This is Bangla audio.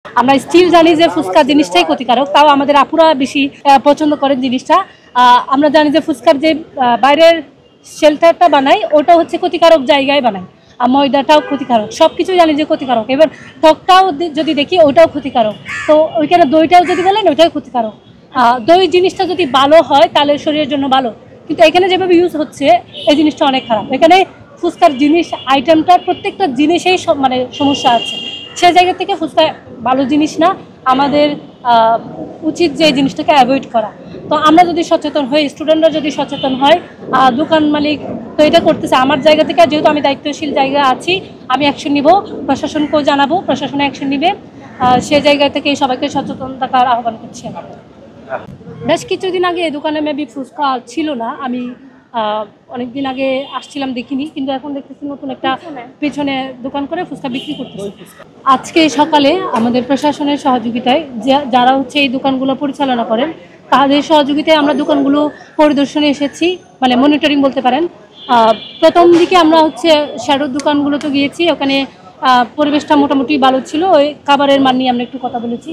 আমরা স্টিল জানি যে ফুচকা জিনিসটাই ক্ষতিকারক, তাও আমাদের আপুরা বেশি পছন্দ করেন জিনিসটা। আমরা জানি যে ফুচকার যে বাইরের শেল্টারটা বানাই ওটা হচ্ছে ক্ষতিকারক জায়গায় বানাই, আর ময়দাটাও ক্ষতিকারক, সব কিছুই জানি যে ক্ষতিকারক। এবার টকটাও যদি দেখি ওটাও ক্ষতিকারক, তো ওইখানে দইটাও যদি বলেন ওইটাও ক্ষতিকারক। দই জিনিসটা যদি ভালো হয় তাহলে শরীরের জন্য ভালো, কিন্তু এখানে যেভাবে ইউজ হচ্ছে এই জিনিসটা অনেক খারাপ। এখানে ফুচকার জিনিস আইটেমটার প্রত্যেকটা জিনিসেই মানে সমস্যা আছে, সে জায়গা থেকে ফুচকা ভালো জিনিস না। আমাদের উচিত যে এই জিনিসটাকে অ্যাভয়েড করা। তো আমরা যদি সচেতন হই, স্টুডেন্টরা যদি সচেতন হয়, দোকান মালিক তো এটা করতেছে, আমার জায়গা থেকে যেহেতু আমি দায়িত্বশীল জায়গা আছি, আমি অ্যাকশন নিব, প্রশাসনকেও জানাবো, প্রশাসন অ্যাকশন নিবে। সে জায়গা থেকে সবাইকে সচেতন থাকার আহ্বান করছি। বেশ কিছুদিন আগে এই দোকানে মেবি ফুচকা ছিল না, আমি অনেকদিন আগে আসছিলাম দেখিনি, কিন্তু এখন দেখতেছি নতুন একটা পেছনে দোকান করে ফুচকা বিক্রি করতেছে। আজকে সকালে আমাদের প্রশাসনের সহযোগিতায় যারা হচ্ছে এই দোকানগুলো পরিচালনা করেন তাদের সহযোগিতায় আমরা দোকানগুলো পরিদর্শনে এসেছি, মানে মনিটরিং বলতে পারেন। প্রথম দিকে আমরা হচ্ছে শ্যাডোর দোকানগুলোতে গিয়েছি, ওখানে পরিবেশটা মোটামুটি ভালো ছিল, ওই খাবারের মান নিয়ে আমরা একটু কথা বলেছি।